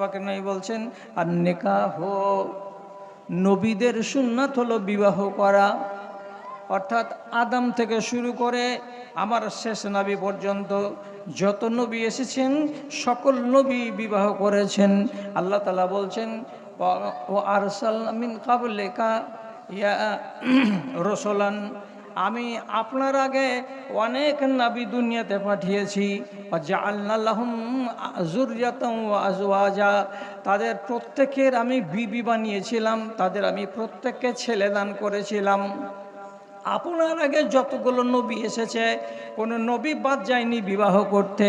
পাকে নবী বলছেন আর নিকাহ নবীদের সুন্নাত হলো বিবাহ করা, অর্থাৎ আদম থেকে শুরু করে আমার শেষ নবী পর্যন্ত যত নবী এসেছেন সকল নবী বিবাহ করেছেন। আল্লাহ তাআলা বলছেন ও আরসালনা মিন ক্বাবলিকা ইয়া রাসূলান, আমি আপনার আগে অনেক নবী দুনিয়াতে পাঠিয়েছি। জাআলনা লাহুম যুররিয়াতান ওয়া আজওয়াজা, তাদের প্রত্যেকের আমি বিবি বানিয়েছিলাম, তাদের আমি প্রত্যেককে ছেলে দান করেছিলাম। আপনার আগে যতগুলো নবী এসেছে কোনো নবী বাদ যায়নি বিবাহ করতে,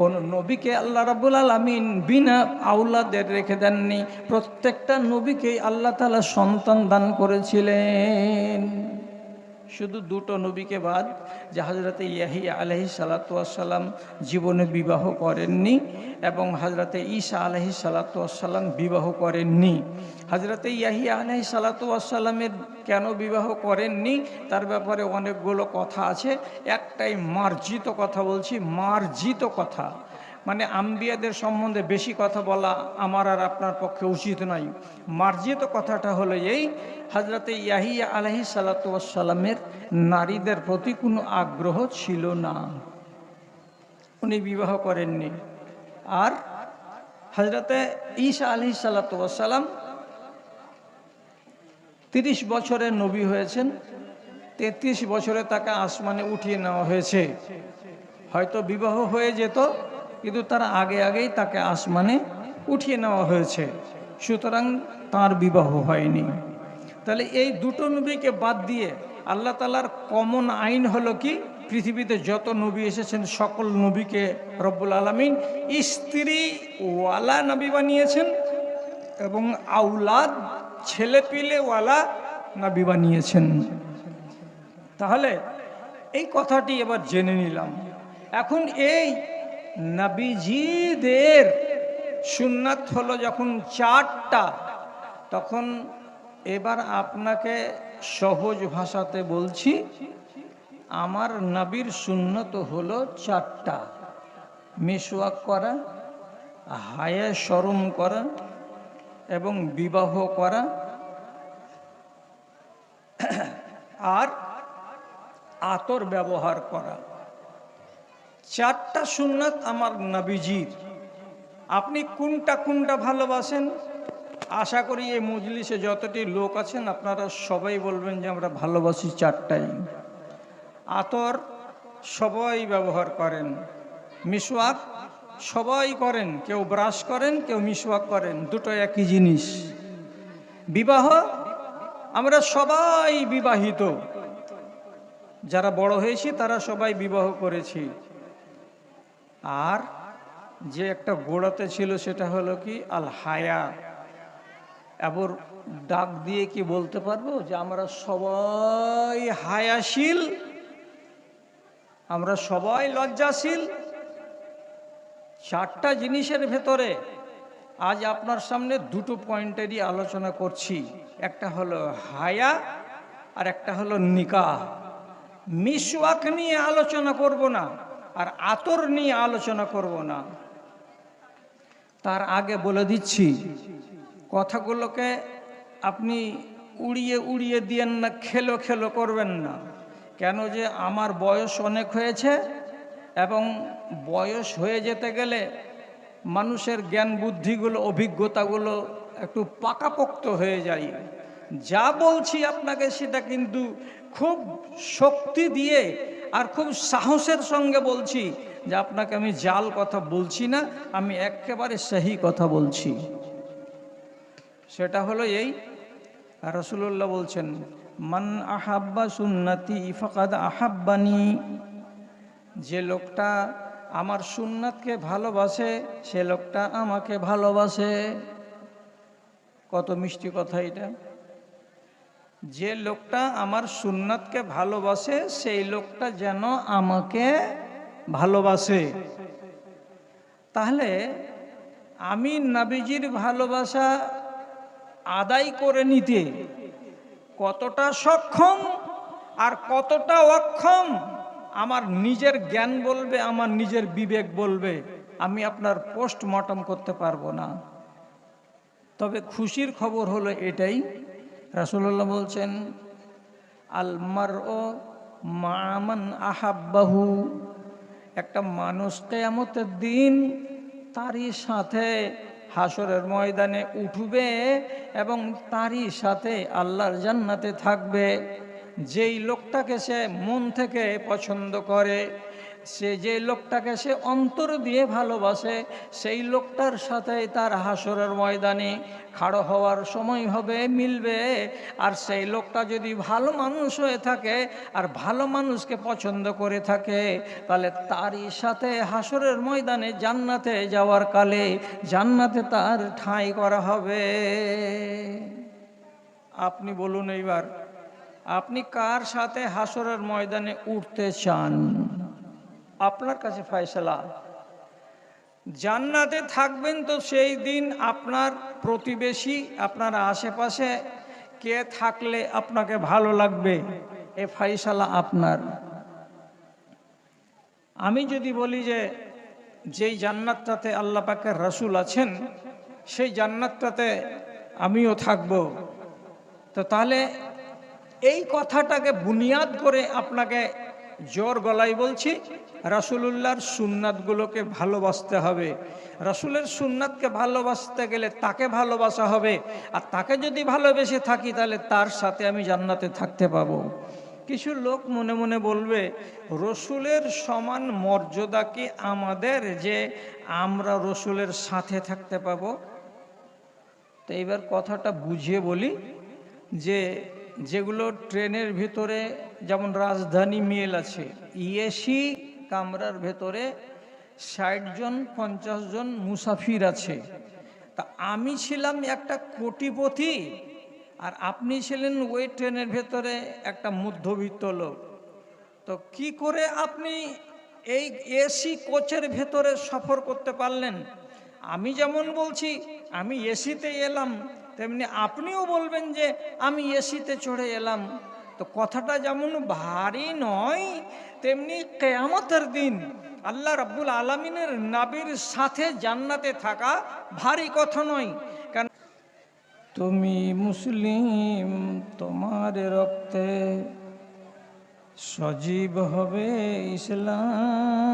কোনো নবীকে আল্লাহ রাব্বুল আলামিন বিনা আওলাদের রেখে দেননি, প্রত্যেকটা নবীকেই আল্লাহ তাআলা সন্তান দান করেছিলেন। শুধু দুটো নবীকে বাদ, যে হজরতে ইয়াহিয়া আলাইহিস সালাতু ওয়াস সালাম জীবনে বিবাহ করেননি এবং হজরতে ঈসা আলাইহিস সালাতু ওয়াস সালাম বিবাহ করেননি। হজরতে ইয়াহিয়া আলাইহিস সালাতু ওয়াস সালামের কেন বিবাহ করেননি তার ব্যাপারে অনেকগুলো কথা আছে। একটাই মার্জিত কথা বলছি, মার্জিত কথা, মানে আম্বিয়াদের সম্বন্ধে বেশি কথা বলা আমার আর আপনার পক্ষে উচিত নয়। মার্জিত কথাটা হলো এই, হজরতে ইয়াহিয়া আলাইহিস সালাতু ওয়াস সালামের নারীদের প্রতি কোনো আগ্রহ ছিল না, উনি বিবাহ করেননি। আর হজরতে ঈসা আলাইহিস সালাতু ওয়াস সালাম 30 বছরের নবী হয়েছেন, 33 বছরে তাকে আসমানে উঠিয়ে নেওয়া হয়েছে। হয়তো বিবাহ হয়ে যেত কিন্তু তার আগেই তাকে আসমানে উঠিয়ে নেওয়া হয়েছে, সুতরাং তার বিবাহ হয়নি। তাহলে এই দুটো নবীকে বাদ দিয়ে আল্লাহ তাআলার কমন আইন হলো কি, পৃথিবীতে যত নবী এসেছেন সকল নবীকে রব্বুল আলামিন স্ত্রী ওয়ালা নবী বানিয়েছেন এবং আউলাদ ছেলে পিলে ওয়ালা নবী বানিয়েছেন। তাহলে এই কথাটি এবার জেনে নিলাম। এখন এই নবীজিদের সুন্নাত হলো যখন 4টা, তখন এবার আপনাকে সহজ ভাষাতে বলছি, আমার নবীর সুন্নত হলো 4টা: মিসওয়াক করা, হায়া শরম করা এবং বিবাহ করা, আর আতর ব্যবহার করা। 4টা সুন্নাত আমার নবীজির। আপনি কোনটা কোনটা ভালোবাসেন? আশা করি এই মজলিসে যতটি লোক আছেন আপনারা সবাই বলবেন যে আমরা ভালোবাসি 4টাই। আতর সবাই ব্যবহার করেন, মিসওয়াক সবাই করেন, কেউ ব্রাশ করেন কেউ মিসওয়াক করেন, দুটো একই জিনিস। বিবাহ আমরা সবাই বিবাহিত, যারা বড় হয়েছি তারা সবাই বিবাহ করেছি। আর যে একটা গোড়াতে ছিল সেটা হলো কি আল হায়া। এবার ডাক দিয়ে কি বলতে পারবো যে আমরা সবাই হায়াশীল, আমরা সবাই লজ্জাশীল? 4টা জিনিসের ভেতরে আজ আপনার সামনে দুটো পয়েন্টেরই আলোচনা করছি। একটা হলো হায়া আর একটা হলো নিকাহ। মিসওয়াক নিয়ে আলোচনা করব না আর আতর নিয়ে আলোচনা করব না। তার আগে বলে দিচ্ছি, কথাগুলোকে আপনি উড়িয়ে উড়িয়ে দিয়েন না, খেলো খেলো করবেন না। কেন যে আমার বয়স অনেক হয়েছে এবং বয়স হয়ে যেতে গেলে মানুষের জ্ঞান বুদ্ধিগুলো অভিজ্ঞতাগুলো একটু পাকাপোক্ত হয়ে যায়। যা বলছি আপনাকে সেটা কিন্তু খুব শক্তি দিয়ে আর খুব সাহসের সঙ্গে বলছি, যে আপনাকে আমি জাল কথা বলছি না, আমি একেবারে সহি কথা বলছি। সেটা হলো এই, রাসূলুল্লাহ বলছেন মান আহাব্বা সুন্নতি ফাকাদ আহাব্বানি, যে লোকটা আমার সুন্নাতকে ভালোবাসে সে লোকটা আমাকে ভালোবাসে। কত মিষ্টি কথা এটা! যে লোকটা আমার সুন্নাতকে ভালোবাসে সেই লোকটা যেন আমাকে ভালোবাসে। তাহলে আমি নবীজির ভালোবাসা আদায় করে নিতে কতটা সক্ষম আর কতটা অক্ষম আমার নিজের জ্ঞান বলবে, আমার নিজের বিবেক বলবে। আমি আপনার পোস্টমর্টম করতে পারবো না। তবে খুশির খবর হলো এটাই, রাসূলুল্লাহ বলছেন আল মারউ মা মান আহাব্বাহু, একটা মানুষ কিয়ামতের দিন তারই সাথে হাসরের ময়দানে উঠবে এবং তারই সাথে আল্লাহর জান্নাতে থাকবে। যেই লোকটাকে সে মন থেকে পছন্দ করে, সে যে লোকটাকে সে অন্তর দিয়ে ভালোবাসে, সেই লোকটার সাথে তার হাসরের ময়দানে খাড়ো হওয়ার সময় হবে, মিলবে। আর সেই লোকটা যদি ভালো মানুষ হয়ে থাকে আর ভালো মানুষকে পছন্দ করে থাকে, তাহলে তারই সাথে হাসরের ময়দানে জান্নাতে যাওয়ার কালে জান্নাতে তার ঠাঁই করা হবে। আপনি বলুন এইবার, আপনি কার সাথে হাসরের ময়দানে উঠতে চান? আপনার কাছে ফয়সালা। জান্নাতে থাকবেন তো সেই দিন আপনার প্রতিবেশী, আপনার আশেপাশে কে থাকলে আপনাকে ভালো লাগবে, এ ফয়সালা আপনার। আমি যদি বলি যে যেই জান্নাতটাতে আল্লাহ পাকের রাসূল আছেন সেই জান্নাতটাতে আমিও থাকব, তো তাহলে এই কথাটাকে বুনিয়াদ করে আপনাকে জোর গলায় বলছি, রাসূলুল্লাহর সুন্নাতগুলোকে ভালোবাসতে হবে। রাসূলের সুন্নাতকে ভালোবাসতে গেলে তাকে ভালোবাসা হবে, আর তাকে যদি ভালোবেসে থাকি তাহলে তার সাথে আমি জান্নাতে থাকতে পাবো। কিছু লোক মনে মনে বলবে, রসুলের সমান মর্যাদা কি আমাদের যে আমরা রসুলের সাথে থাকতে পাবো? তো এইবার কথাটা বুঝিয়ে বলি যে যেগুলো ট্রেনের ভিতরে, যেমন রাজধানী মেল আছে, এসি কামরার ভেতরে ৬০ জন ৫০ জন মুসাফির আছে। তা আমি ছিলাম একটা কোটিপতি আর আপনি ছিলেন ওই ট্রেনের ভেতরে একটা মধ্যবিত্ত লোক, তো কি করে আপনি এই এসি কোচের ভেতরে সফর করতে পারলেন? আমি যেমন বলছি আমি এসিতে এলাম, তেমনি আপনিও বলবেন যে আমি এসিতে চড়ে এলাম। তো কথাটা যেমন ভারী নয়, তেমনি কিয়ামতের দিন আল্লাহ রাব্বুল আলামিনের নবীর সাথে জান্নাতে থাকা ভারী কথা নয়। কেন? তুমি মুসলিম, তোমার রক্তে সজীব হবে ইসলাম।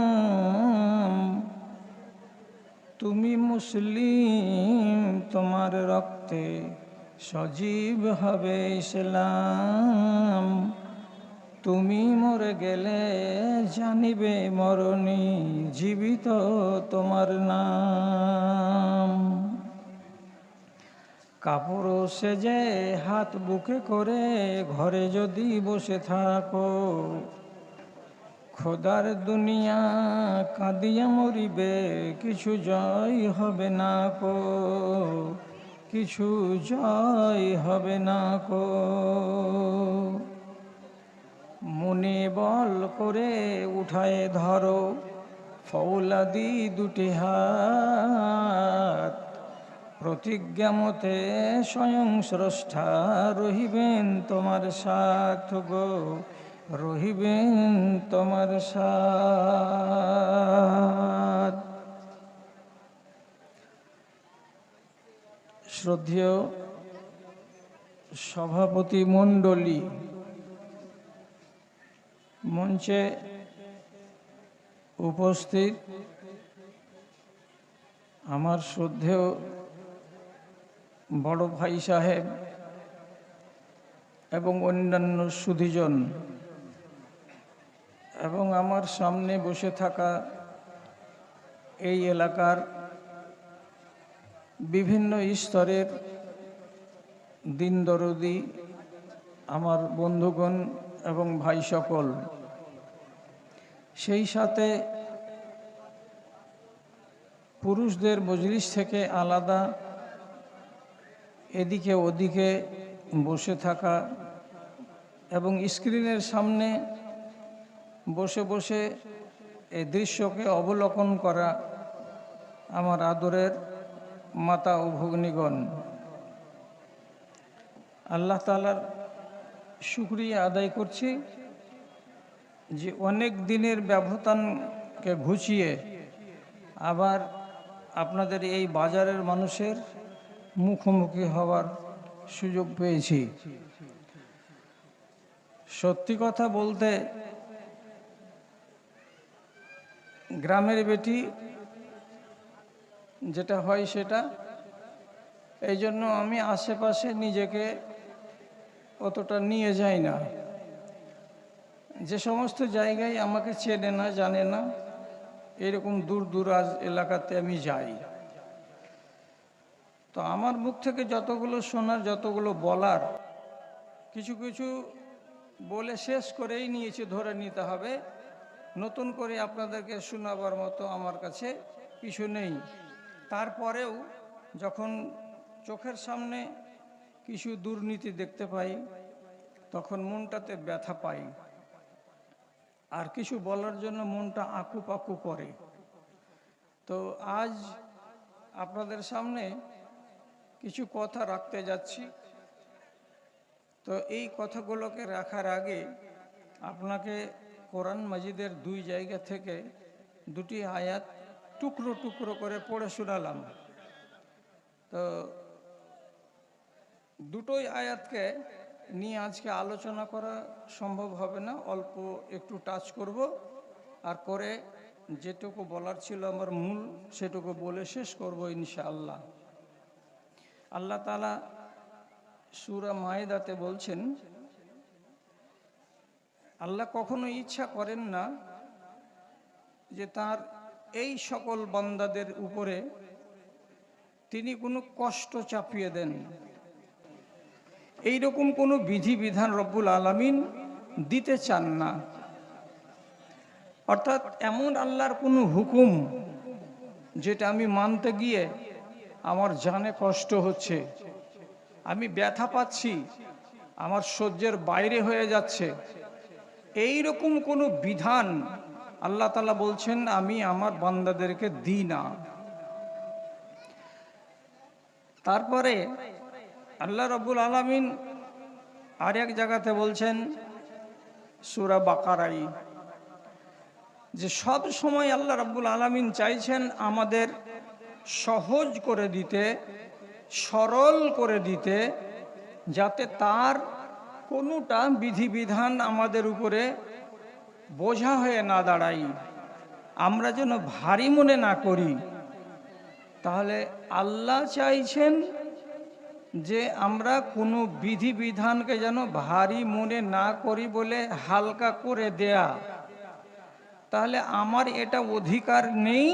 তুমি মুসলিম, তোমার রক্তে সজীব হবে ইসলাম। তুমি মরে গেলে জানিবে মরণী, জীবিত তোমার নাম। কাপড় সেজে হাত বুকে করে ঘরে যদি বসে থাকো, খোদার দুনিয়া কাঁদিয়া মরিবে, কিছু জয় হবে না কো, কিছু জয় হবে না কো। মনে বল করে উঠায় ধরো ফৌলাদি দুটি হাত, প্রতিজ্ঞা মতে স্বয়ং স্রষ্টা রহিবেন তোমার সাথ গো, রহিবেন তোমার সাথ। শ্রদ্ধেয় সভাপতি মণ্ডলী, মঞ্চে উপস্থিত আমার শ্রদ্ধেয় বড় ভাই সাহেব এবং অন্যান্য সুধীজন, এবং আমার সামনে বসে থাকা এই এলাকার বিভিন্ন স্তরের দিনদরদি আমার বন্ধুগণ এবং ভাই সকল, সেই সাথে পুরুষদের মজলিস থেকে আলাদা এদিকে ওদিকে বসে থাকা এবং স্ক্রিনের সামনে বসে বসে এই দৃশ্যকে অবলোকন করা আমার আদরের মাতা ও ভগ্নীগণ, আল্লাহ তাআলার শুকরিয়া আদায় করছি যে অনেক দিনের ব্যবধানকে ঘুচিয়ে আবার আপনাদের এই বাজারের মানুষের মুখোমুখি হওয়ার সুযোগ পেয়েছি। সত্যি কথা বলতে, গ্রামের বেটি যেটা হয় সেটা, এই জন্য আমি আশেপাশে নিজেকে অতটা নিয়ে যাই না। যে সমস্ত জায়গায় আমাকে চেনে না, জানে না, এরকম দূর দূরাজ এলাকাতে আমি যাই। তো আমার মুখ থেকে যতগুলো শোনার, যতগুলো বলার, কিছু কিছু বলে শেষ করেই নিয়েছি, ধরে নিতে হবে। নতুন করে আপনাদেরকে শোনাবার মতো আমার কাছে কিছু নেই। তারপরেও যখন চোখের সামনে কিছু দুর্নীতি দেখতে পাই, তখন মনটাতে ব্যথা পাই, আর কিছু বলার জন্য মনটা আকুপাকু করে। তো আজ আপনাদের সামনে কিছু কথা রাখতে যাচ্ছি। তো এই কথাগুলোকে রাখার আগে আপনাকে কোরআন মাজিদের 2 জায়গা থেকে 2টি আয়াত টুকরো টুকরো করে পড়ে শোনালাম। তো দুটোই আয়াতকে নিয়ে আজকে আলোচনা করা সম্ভব হবে না, অল্প একটু টাচ করব, আর করে যেটুকু বলার ছিল আমার মূল, সেটুকু বলে শেষ করব ইনশাআল্লাহ। আল্লাহ তাআলা সূরা মায়েদাতে বলছেন, আল্লাহ কখনো ইচ্ছা করেন না যে তার এই সকল বান্দাদের উপরে তিনি কোনো কষ্ট চাপিয়ে দেন। এইরকম কোনো বিধিবিধান রব্বুল আলামিন দিতে চান না। অর্থাৎ এমন আল্লাহর কোনো হুকুম যেটা আমি মানতে গিয়ে আমার জানে কষ্ট হচ্ছে, আমি ব্যথা পাচ্ছি, আমার সহ্যের বাইরে হয়ে যাচ্ছে, এই রকম কোনো বিধান আল্লাহ তাআলা বলছেন আমি আমার বান্দাদেরকে দিই না। তারপরে আল্লাহ রাব্বুল আলামিন আর এক জায়গাতে বলছেন সূরা বাকারায়, যে সব সময় আল্লাহ রাব্বুল আলামিন চাইছেন আমাদের সহজ করে দিতে, সরল করে দিতে, যাতে তার কোনোটা বিধিবিধান আমাদের উপরে বোঝা হয়ে না দাঁড়াই, আমরা যেন ভারী মনে না করি। তাহলে আল্লাহ চাইছেন যে আমরা কোনো বিধিবিধানকে যেন ভারী মনে না করি বলে হালকা করে দেয়া। তাহলে আমার এটা অধিকার নেই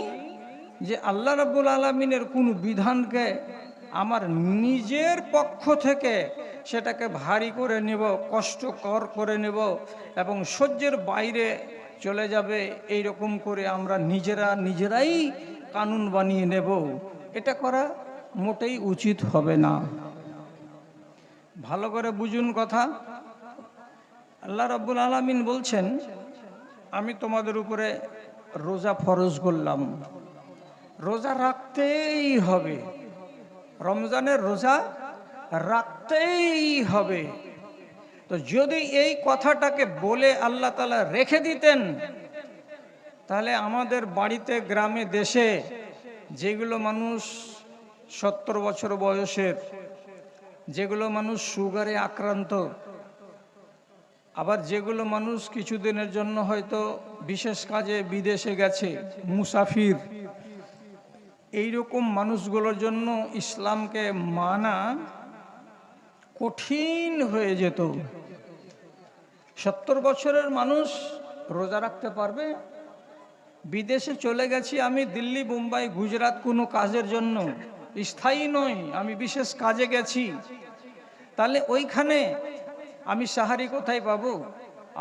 যে আল্লাহ রাব্বুল আলামিনের কোনো বিধানকে আমার নিজের পক্ষ থেকে সেটাকে ভারী করে নেব, কষ্টকর করে নেব এবং সহ্যের বাইরে চলে যাবে, এই রকম করে আমরা নিজেরাই কানুন বানিয়ে নেব। এটা করা মোটেই উচিত হবে না। ভালো করে বুঝুন কথা। আল্লাহ রাব্বুল আলামিন বলছেন আমি তোমাদের উপরে রোজা ফরজ করলাম, রোজা রাখতেই হবে, রমজানের রোজা রাখতেই হবে। তো যদি এই কথাটাকে বলে আল্লাহ তাআলা রেখে দিতেন, তাহলে আমাদের বাড়িতে, গ্রামে, দেশে যেগুলো মানুষ 70 বছর বয়সের, যেগুলো মানুষ সুগারে আক্রান্ত, আবার যেগুলো মানুষ কিছুদিনের জন্য হয়তো বিশেষ কাজে বিদেশে গেছে, মুসাফির, এইরকম মানুষগুলোর জন্য ইসলামকে মানা কঠিন হয়ে যেত। 70 বছরের মানুষ রোজা রাখতে পারবে? বিদেশে চলে গেছি আমি, দিল্লি, মুম্বাই, গুজরাট, কোনো কাজের জন্য, স্থায়ী নয়, আমি বিশেষ কাজে গেছি, তাহলে ওইখানে আমি সাহারি কোথায় পাবো?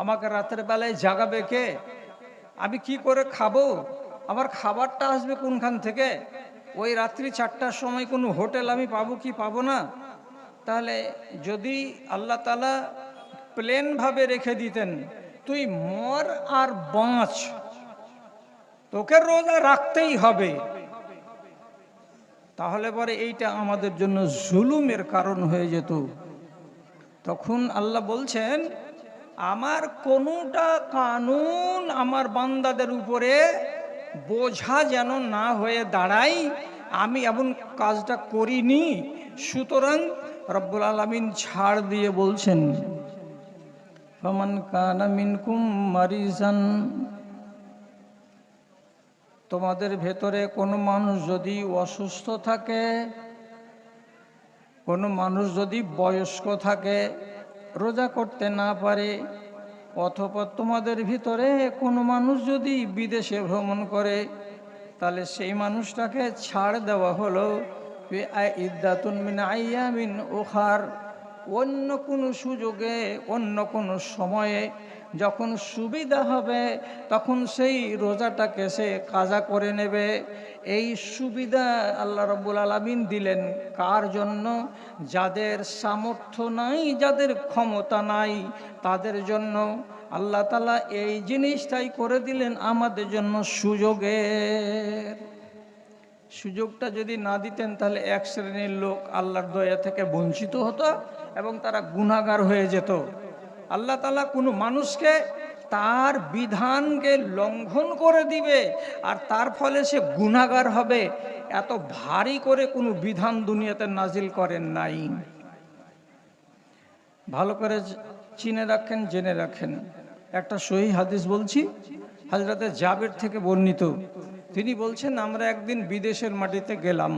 আমাকে রাতের বেলায় জাগাবে কে? আমি কি করে খাবো? আমার খাবারটা আসবে কোনখান থেকে? ওই রাত্রি 4টার সময় কোনো হোটেল আমি পাবো কি পাবো না? তাহলে যদি আল্লাহ তাআলা প্লেনভাবে রেখে দিতেন, তুই মর আর বাঁচ, তোকে রোজা রাখতেই হবে, তাহলে পরে এইটা আমাদের জন্য জুলুমের কারণ হয়ে যেত। তখন আল্লাহ বলছেন আমার কোনোটা কানুন আমার বান্দাদের উপরে বোঝা যেন না হয়ে দাঁড়ায়, আমি এমন কাজটা করিনি, সুতরাং রব্বুল আলামিন ছাড় দিয়ে বলছেন ফামান কানা মিনকুম মারিজান, তোমাদের ভেতরে কোনো মানুষ যদি অসুস্থ থাকে, কোনো মানুষ যদি বয়স্ক থাকে, রোজা করতে না পারে, অথবা তোমাদের ভিতরে কোনো মানুষ যদি বিদেশে ভ্রমণ করে, তাহলে সেই মানুষটাকে ছাড় দেওয়া হলো ইদ্দাতুন মিন আইয়ামিন উখার, অন্য কোনো সুযোগে অন্য কোনো সময়ে যখন সুবিধা হবে তখন সেই রোজাটাকে সে কাজা করে নেবে। এই সুবিধা আল্লাহ রাব্বুল আলামিন দিলেন কার জন্য? যাদের সামর্থ্য নাই, যাদের ক্ষমতা নাই, তাদের জন্য আল্লাহ তাআলা এই জিনিসটাই করে দিলেন আমাদের জন্য সুযোগের। সুযোগটা যদি না দিতেন তাহলে এক শ্রেণীর লোক আল্লাহর দয়া থেকে বঞ্চিত হতো এবং তারা গুনাহগার হয়ে যেত। আল্লাহ তাআলা কোনো মানুষকে তার বিধানকে লঙ্ঘন করে দিবে আর তার ফলে সে গুনাহগার হবে, এত ভারী করে কোনো বিধান দুনিয়াতে নাজিল করেন নাই। ভালো করে চিনে রাখেন, জেনে রাখেন। একটা সহিহ হাদিস বলছি, হযরতে জাবের থেকে বর্ণিত। তিনি বলছেন, আমরা একদিন বিদেশের মাটিতে গেলাম।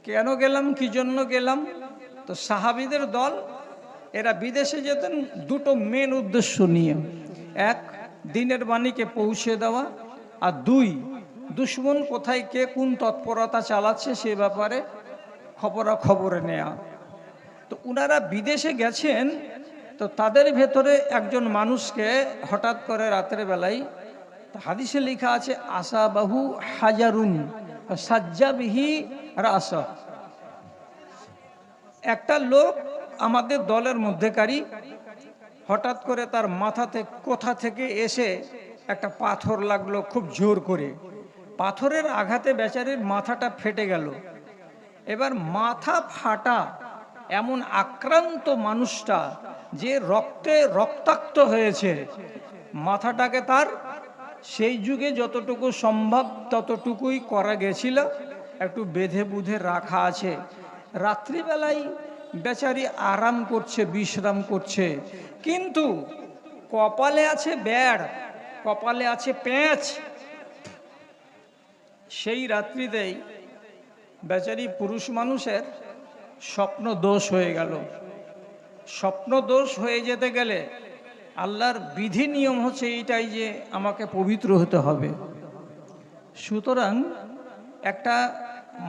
কেন গেলাম, কি জন্য গেলাম? তো সাহাবীদের দল, এরা বিদেশে যেতেন দুটো মেন উদ্দেশ্য নিয়ে। এক, দ্বীনের বাণীকে পৌঁছে দেওয়া, আর দুই, দুশমন কোথায় কে কোন তৎপরতা চালাচ্ছে সে ব্যাপারে খবরাখবরে নেয়া। তো উনারা বিদেশে গেছেন, তো তাদের ভেতরে একজন মানুষকে হঠাৎ করে রাতের বেলায়, হাদিসে লেখা আছে আসাবাহু হাজারুন সাজ্জাবিহি রাসা, একটা লোক আমাদের দলের মধ্যেকারী, হঠাৎ করে তার মাথাতে কোথা থেকে এসে একটা পাথর লাগলো খুব জোর করে। পাথরের আঘাতে বেচারির মাথাটা ফেটে গেল। এবার মাথা ফাটা এমন আক্রান্ত মানুষটা যে রক্তে রক্তাক্ত হয়েছে, মাথাটাকে তার সেই যুগে যতটুকু সম্ভব ততটুকুই করা গেছিল, একটু বেঁধে বুধে রাখা আছে। রাত্রিবেলায় বেচারি আরাম করছে, বিশ্রাম করছে, কিন্তু কপালে আছে ব্যাড়, কপালে আছে পেঁচ। সেই রাত্রিতেই বেচারি পুরুষ মানুষের স্বপ্ন দোষ হয়ে গেল। স্বপ্ন দোষ হয়ে যেতে গেলে আল্লাহর বিধি নিয়ম হচ্ছে এইটাই যে আমাকে পবিত্র হতে হবে। সুতরাং একটা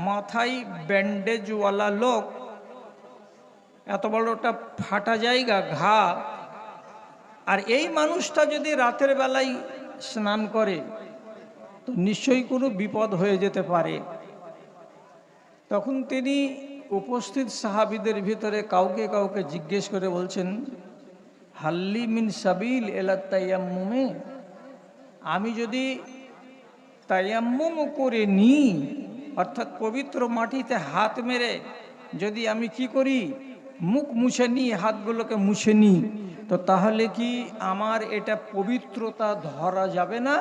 মাথায় ব্যান্ডেজওয়ালা লোক, এত বড় একটা ফাটা জায়গা, ঘা, আর এই মানুষটা যদি রাতের বেলায় স্নান করে তো নিশ্চয়ই কোনো বিপদ হয়ে যেতে পারে। তখন তিনি উপস্থিত সাহাবীদের ভিতরে কাউকে কাউকে জিজ্ঞেস করে বলছেন, হাল্লি মিন সাবিল এলা তায়াম্মুমে, আমি যদি তায়াম্মুম করে নিই, অর্থাৎ পবিত্র মাটিতে হাত মেরে যদি আমি কি করি, মুখ মুছে নিই, হাতগুলোকে মুছে নিই, তো তাহলে কি আমার এটা পবিত্রতা ধরা যাবে না?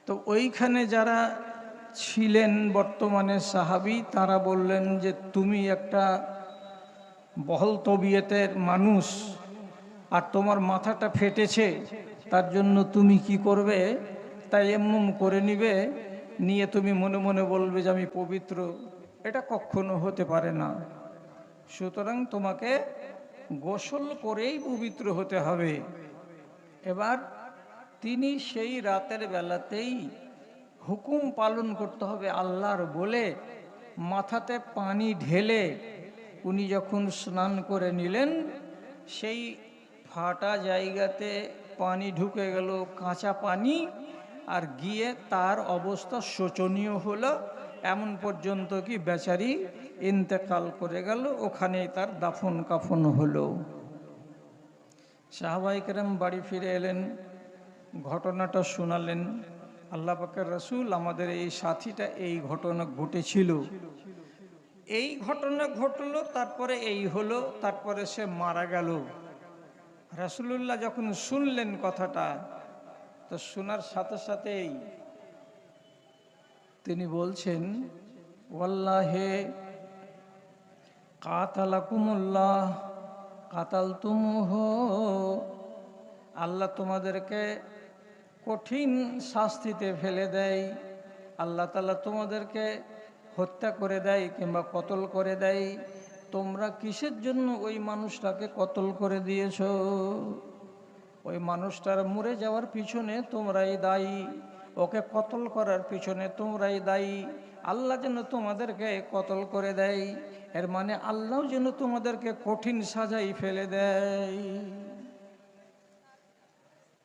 তো ওইখানে যারা ছিলেন বর্তমানে সাহাবী, তারা বললেন যে তুমি একটা বহল তবিয়তের মানুষ, আর তোমার মাথাটা ফেটেছে, তার জন্য তুমি কি করবে, তায়াম্মুম করে নিবে, নিয়ে তুমি মনে মনে বলবে যে আমি পবিত্র। এটা কখনো হতে পারে না। সুতরাং তোমাকে গোসল করেই পবিত্র হতে হবে। এবার তিনি সেই রাতের বেলাতেই হুকুম পালন করতে হবে আল্লাহর বলে মাথাতে পানি ঢেলে উনি যখন স্নান করে নিলেন, সেই ফাটা জায়গাতে পানি ঢুকে গেল, কাঁচা পানি, আর গিয়ে তার অবস্থা শোচনীয় হলো, এমন পর্যন্ত কি বেচারি ইন্তেকাল করে গেল, ওখানেই তার দাফন কাফন হলো। সাহাবায়ে কেরাম বাড়ি ফিরে এলেন, ঘটনাটা শোনালেন। আল্লাহ পাকের রাসূল, আমাদের এই সাথীটা এই ঘটনা ঘটেছিল, এই ঘটনা ঘটলো, তারপরে এই হলো, তারপরে সে মারা গেল। রাসূলুল্লাহ যখন শুনলেন কথাটা, তো শোনার সাথে সাথেই তিনি বলছেন, ওয়াল্লাহে কাতালাকুমুল্লাহ কাতালতুমুহ, আল্লাহ তোমাদেরকে কঠিন শাস্তিতে ফেলে দেয়, আল্লাহ তাআলা তোমাদেরকে হত্যা করে দেয় কিংবা কতল করে দেয়। তোমরা কিসের জন্য ওই মানুষটাকে কতল করে দিয়েছ? ওই মানুষটার মরে যাওয়ার পিছনে তোমরাই দায়ী, ওকে কতল করার পিছনে তোমরাই দায়ী। আল্লাহ যেন তোমাদেরকে কতল করে দেয়, এর মানে আল্লাহ যেন তোমাদেরকে কঠিন সাজাই ফেলে দেয়।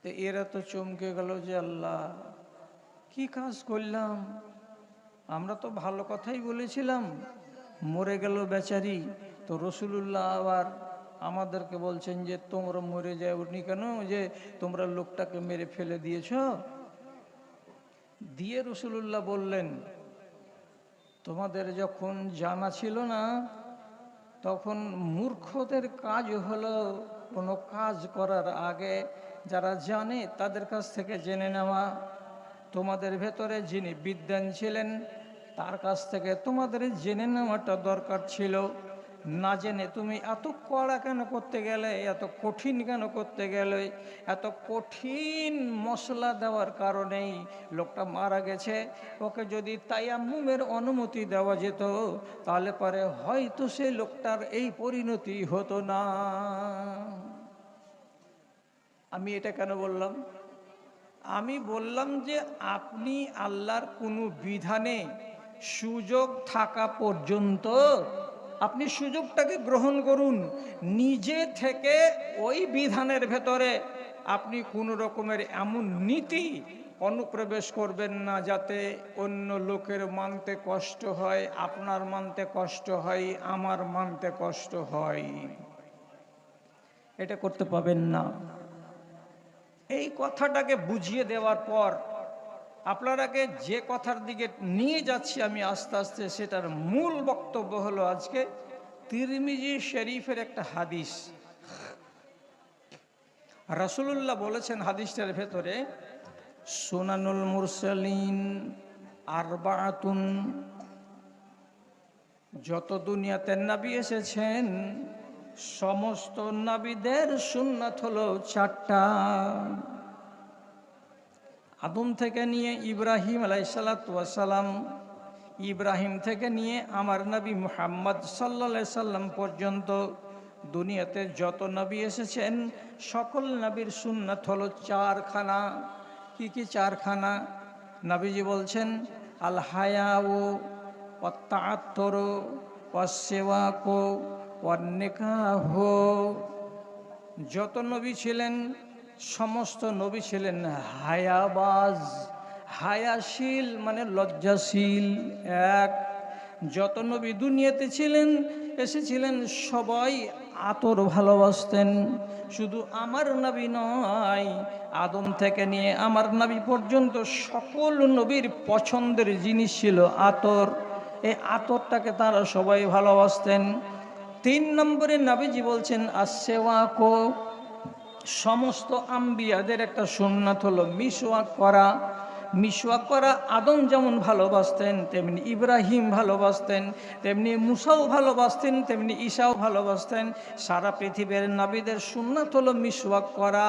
তো এরা তো চমকে গেল যে আল্লাহ কি কাজ করলাম, আমরা তো ভালো কথাই বলেছিলাম, মরে গেল বেচারি। তো রসুলুল্লাহ আবার আমাদেরকে বলছেন যে তোমরা মরে যাওনি কেন, যে তোমরা লোকটাকে মেরে ফেলে দিয়েছ। দিয়ে রসুলুল্লাহ বললেন, তোমাদের যখন জানা ছিল না, তখন মূর্খদের কাজ হলো কোনো কাজ করার আগে যারা জানে তাদের কাছ থেকে জেনে নেওয়া। তোমাদের ভেতরে যিনি বিদ্বান ছিলেন তার কাছ থেকে তোমাদের জেনে নেওয়াটা দরকার ছিল। না জেনে তুমি এত কড়া কেন করতে গেলে, এত কঠিন কেন করতে গেলে? এত কঠিন মশলা দেওয়ার কারণেই লোকটা মারা গেছে। ওকে যদি তায়াম্মুমের অনুমতি দেওয়া যেত তাহলে পরে হয়তো সেই লোকটার এই পরিণতি হতো না। আমি এটা কেন বললাম? আমি বললাম যে আপনি আল্লাহর কোনো বিধানে সুযোগ থাকা পর্যন্ত আপনি সুযোগটাকে গ্রহণ করুন। নিজে থেকে ওই বিধানের ভেতরে আপনি কোনো রকমের এমন নীতি অনুপ্রবেশ করবেন না যাতে অন্য লোকের মানতে কষ্ট হয়, আপনার মানতে কষ্ট হয়, আমার মানতে কষ্ট হয়। এটা করতে পাবেন না। এই কথাটাকে বুঝিয়ে দেওয়ার পর আপনারাকে যে কথার দিকে নিয়ে যাচ্ছি আমি আস্তে আস্তে, সেটার মূল বক্তব্য হলো আজকে তিরমিজি শরীফের একটা হাদিস। রাসূলুল্লাহ বলেছেন হাদিসটার ভেতরে, সুনানুল মুরসালিন আরবাআতুন, যত দুনিয়াতে নবী এসেছেন সমস্ত নবীদের সুন্নাত হলো চারটা। আদম থেকে নিয়ে ইব্রাহিম আলাইহিসসালাতু ওয়াসসালাম, ইব্রাহিম থেকে নিয়ে আমার নবী মুহাম্মদ সাল্লাল্লাহু আলাইহি সাল্লাম পর্যন্ত দুনিয়াতে যত নবী এসেছেন সকল নবীর সুন্নাত হলো চারখানা। কি কি চারখানা? নবীজি বলছেন, আল হায়াউ ওয়াত তাআত্তুরু ওয়াস সিওয়াকু ওয়ান নিকাহু। যত নবী ছিলেন সমস্ত নবী ছিলেন হায়াবাজ, হায়াশীল মানে লজ্জাশীল। এক, যত নবী দুনিয়াতে ছিলেন এসেছিলেন সবাই আতর ভালোবাসতেন। শুধু আমার নবী নয়, আদম থেকে নিয়ে আমার নবী পর্যন্ত সকল নবীর পছন্দের জিনিস ছিল আতর। এই আতরটাকে তারা সবাই ভালোবাসতেন। 3 নম্বরে নবীজি বলছেন আসসেওয়াকো, সমস্ত আম্বিয়াদের একটা সুন্নাত হলো মিসওয়াক করা। মিসওয়াক করা আদম যেমন ভালোবাসতেন, তেমনি ইব্রাহিম ভালোবাসতেন, তেমনি মুসাও ভালোবাসতেন, তেমনি ঈসাও ভালোবাসতেন। সারা পৃথিবীর নবীদের সুন্নাত হলো মিসওয়াক করা।